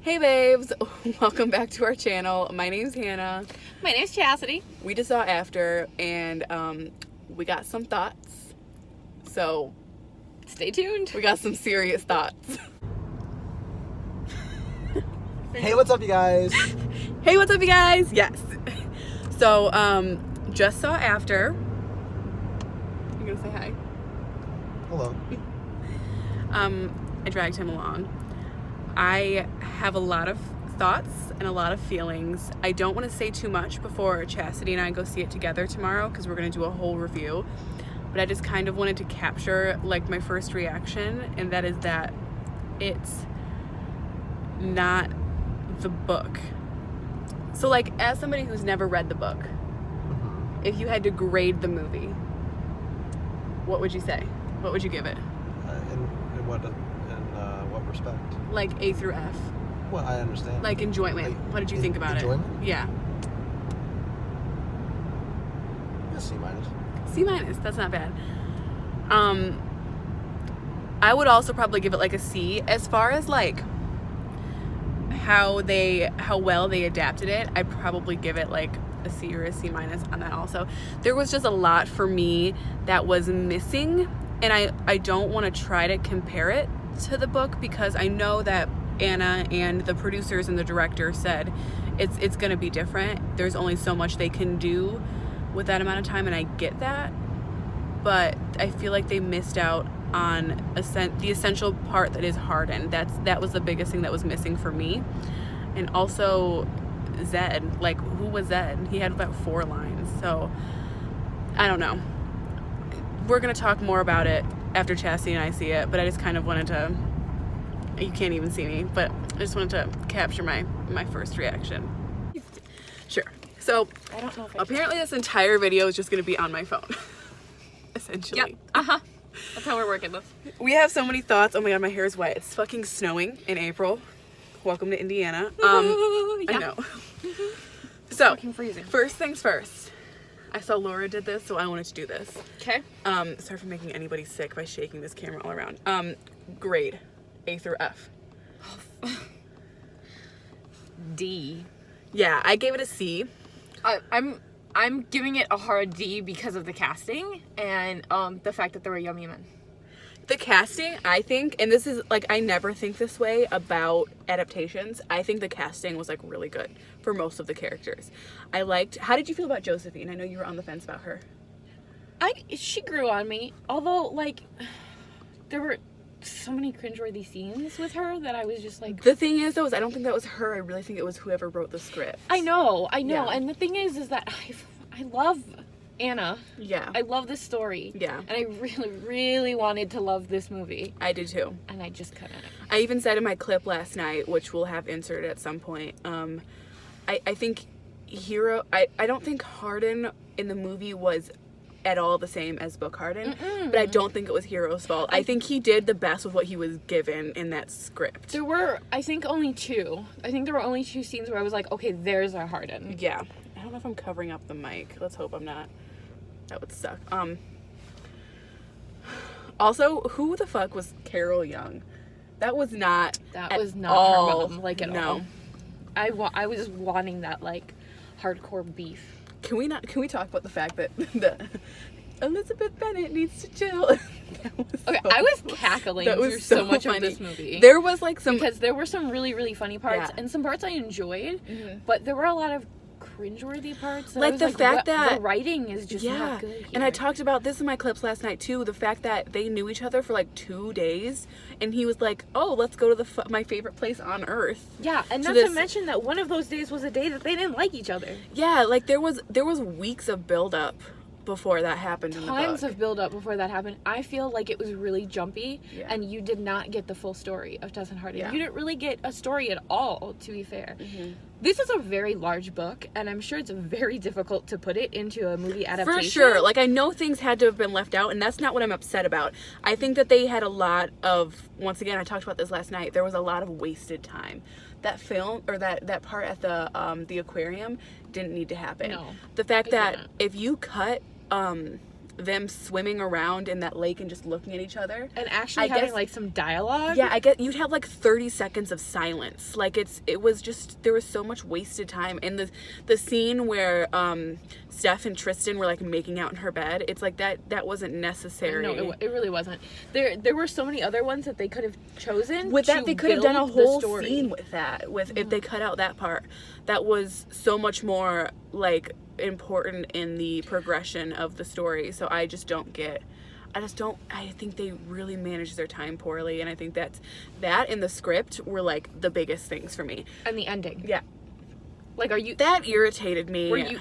Hey babes, welcome back to our channel. My name's Hannah. My name's Chastity. We just saw After and we got some thoughts. So Stay tuned. we got some serious thoughts. Hey, what's up, you guys? Hey, what's up you guys? Yes. So just saw After. You gonna say hi? Hello. I dragged him along. I have a lot of thoughts and a lot of feelings. I don't want to say too much before Chastity and I go see it together tomorrow because we're going to do a whole review. But I just kind of wanted to capture like my first reaction, and that is that it's not the book. So like, as somebody who's never read the book, if you had to grade the movie, what would you say? What would you give it? In what respect? Like A through F. Well, I understand. Like enjoyment. What did you think about enjoyment? it? Yeah. C minus. C minus. That's not bad. I would also probably give it like a C. As far as like how well they adapted it, I'd probably give it like a C or a C minus on that also. There was just a lot for me that was missing, and I don't want to try to compare it to the book because I know that Anna and the producers and the director said it's going to be different. There's only so much they can do with that amount of time, and I get that, but I feel like they missed out on the essential part that is Hardin. That was the biggest thing that was missing for me. And also Zed, like, who was Zed? He had about 4 lines, so I don't know. We're gonna talk more about it after Chastity and I see it, but I just kind of wanted to, you can't even see me, but I just wanted to capture my first reaction. Sure. So I don't know if apparently this entire video is just gonna be on my phone. Essentially. Yep. That's how we're working this. We have so many thoughts. Oh my god, my hair is wet. It's fucking snowing in April. Welcome to Indiana. I know. So, Fucking freezing. first things first. I saw Laura did this, so I wanted to do this. Okay. Sorry for making anybody sick by shaking this camera all around. Grade A through F. D. Yeah, I gave it a C. I'm giving it a hard D because of the casting and the fact that there were yummy men. The casting, I think, and this is like, I never think this way about adaptations. I think the casting was like really good for most of the characters. How did you feel about Josephine? I know you were on the fence about her. She grew on me, although like there were so many cringeworthy scenes with her that I was just like. The thing is though, I don't think that was her. I really think it was whoever wrote the script. I know, Yeah. and the thing is that I love Anna. Yeah. I love this story. Yeah. And I really, really wanted to love this movie. I did too. And I just couldn't. I even said in my clip last night, which we'll have inserted at some point, I think I don't think Hardin in the movie was at all the same as Book Hardin, but I don't think it was Hero's fault. I think he did the best with what he was given in that script. There were, I think, only 2. I think there were only 2 scenes where I was like, okay, there's our Hardin. Yeah. I don't know if I'm covering up the mic. Let's hope I'm not. That would suck. Also, who the fuck was Carol Young? That was not. That at was not all. her mom, like, at all. I was wanting that, like, hardcore beef. Can we talk about the fact that Elizabeth Bennet needs to chill? I was cackling through so much funny. of this movie. There was like some, because there were some really, really funny parts, Yeah. and some parts I enjoyed, but there were a lot of cringeworthy parts. That like I was the fact that the writing is just not good here. And I talked about this in my clips last night too. The fact that they knew each other for like 2 days, and he was like, "Oh, let's go to my favorite place on earth." Yeah, and So not to this- mention that one of those days was a day that they didn't like each other. Yeah, like there was weeks of build up before that happened in the book. Tons of build up before that happened. I feel like it was really jumpy, Yeah. and you did not get the full story of Tess and Hardin. Yeah. You didn't really get a story at all, to be fair. This is a very large book, and I'm sure it's very difficult to put it into a movie adaptation. For sure. Like, I know things had to have been left out, and that's not what I'm upset about. I think that they had a lot of, once again, I talked about this last night, there was a lot of wasted time. That film, or that part at the aquarium didn't need to happen. No, The fact it that didn't. if you cut them swimming around in that lake and just looking at each other. And actually I having guess- like some dialogue. Yeah, I get you'd have like 30 seconds of silence. Like it was just, there was so much wasted time. And the scene where Steph and Tristan were like making out in her bed, it's like that wasn't necessary. No, it really wasn't. There were so many other ones that they could have chosen. With that, to they could have done a build the whole story. scene with that. With if they cut out that part, that was so much more like important in the progression of the story. So I think they really managed their time poorly, and I think that and the script were like the biggest things for me. And the ending. Yeah, Like, are you? that irritated me. Were you?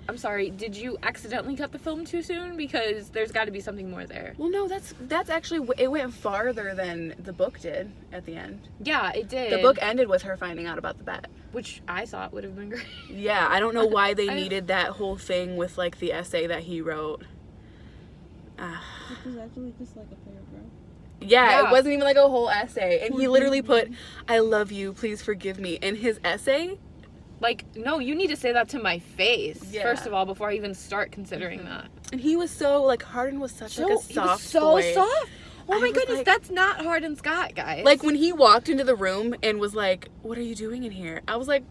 I'm sorry. Did you accidentally cut the film too soon? Because there's got to be something more there. Well, no, that's actually, it went farther than the book did at the end. Yeah, it did. The book ended with her finding out about the bet. which I thought would have been great. Yeah, I don't know why they needed that whole thing with like the essay that he wrote. Which was actually just like a paragraph. Yeah, it wasn't even like a whole essay. And he literally put, "I love you, please forgive me," in his essay. Like, no, you need to say that to my face, Yeah. first of all, before I even start considering that. And he was so, like, Hardin was such like a soft he was so boy. soft. Oh I my was goodness, like- that's not Hardin Scott, guys. Like, when he walked into the room and was like, "What are you doing in here?" I was like,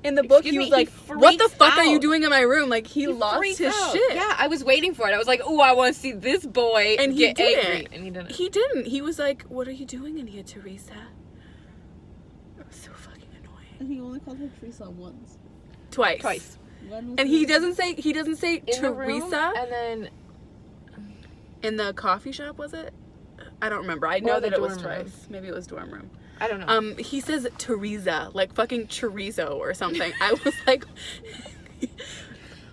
in the book, Excuse he me, was like, he "What the freaks fuck are you out. doing in my room?" Like, he He lost freaked his out. shit. Yeah, I was waiting for it. I was like, "Ooh, I want to see this boy And he get didn't. angry," and he didn't. He didn't. He was like, "What are you doing in here, Teresa?" It was so fucking annoying. And he only called her Teresa once. Twice. When was And he doesn't say In the room, Teresa and then in the coffee shop, was it? I don't remember. I Or know the that it was dorm room. twice. Maybe it was dorm room. I don't know. He says Teresa, like fucking chorizo or something. I was like,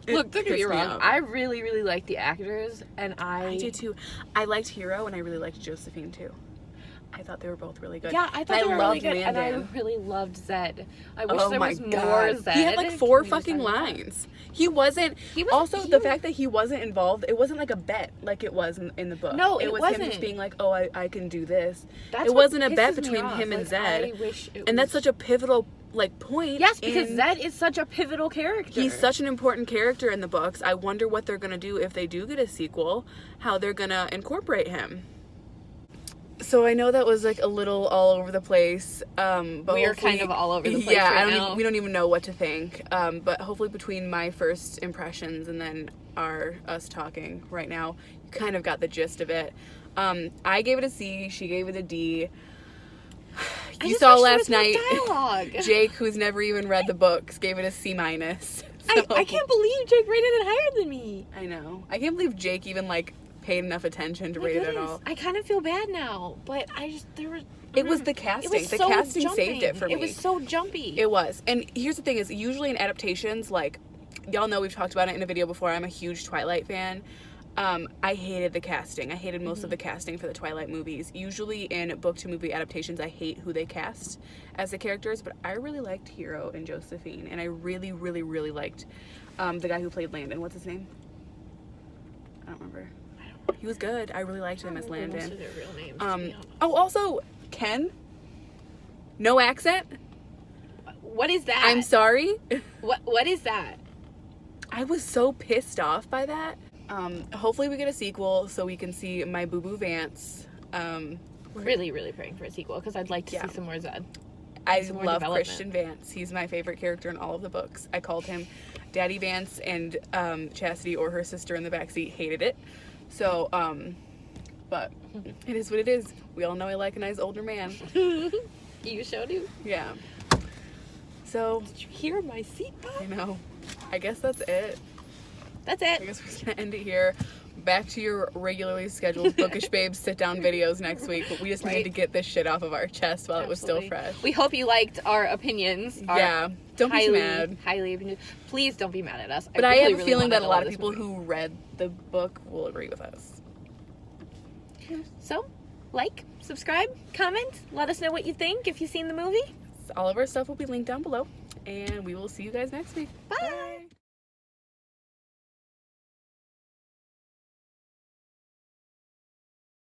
Look, don't get me pissed wrong. off. I really, really like the actors, and I did too. I liked Hero and I really liked Josephine too. I thought they were both really good. Yeah, I And thought they were really loved good, and I Landon. really loved Zed. I wish Oh there my was more God. Zed. He had like Can 4 we just fucking talk about that? lines. He wasn't. He was- also, he the was- fact that he wasn't involved, it wasn't like a bet like it was in the book. No, it was him wasn't. just being like, "Oh, I can do this." That's It what wasn't a bet pisses me between off. him and Like, Zed. I wish it And that's was- such a pivotal like point. Yes, because in- Zed is such a pivotal character. He's such an important character in the books. I wonder what they're gonna do if they do get a sequel, how they're gonna incorporate him. So I know that was like a little all over the place, but We are kind hopefully- of all over the place Yeah, right now. we don't even know what to think. But hopefully between my first impressions and then us talking right now, you kind of got the gist of it. I gave it a C. She gave it a D. I You just saw wish there last was more night. dialogue. Jake, who's never even read the books, gave it a C minus. I can't believe Jake rated it higher than me. I know. I can't believe Jake even like paid enough attention to My rate it at goodness, all. I kind of feel bad now, but there was. It was the casting. It was The so casting jumping. saved it for me. It was so jumpy. It was. And here's the thing is usually in adaptations, like y'all know we've talked about it in a video before, I'm a huge Twilight fan. I hated the casting. I hated most of the casting for the Twilight movies. Usually in book to movie adaptations, I hate who they cast as the characters, but I really liked Hero and Josephine, and I really, really, really liked the guy who played Landon. What's his name? I don't remember. He was good. I really liked him as Most of Landon. their real names, to be honest. Oh, also Ken. No accent. What is that? I'm sorry. What is that? I was so pissed off by that. Hopefully we get a sequel so we can see my Boo Boo Vance. Really, really praying for a sequel because I'd like to Yeah. see some more Zed. I Some more love development. Christian Vance. He's my favorite character in all of the books. I called him Daddy Vance, and Chastity or her sister in the backseat hated it. So, but it is what it is. We all know I like a nice older man. You sure do. Yeah. So, Did you hear my seatbelt? I know. I guess that's it. That's I it. guess we're just gonna end it here. Back to your regularly scheduled Bookish Babes sit-down videos next week, but we just needed Right. to get this shit off of our chest while it was still Absolutely. fresh. We hope you liked our opinions. Our Yeah, don't be highly, mad. highly opinion. Please don't be mad at us. But I have a really feeling wanna that a know lot of this people movie. who read the book will agree with us. So, like, subscribe, comment, let us know what you think if you've seen the movie. All of our stuff will be linked down below, and we will see you guys next week. Bye.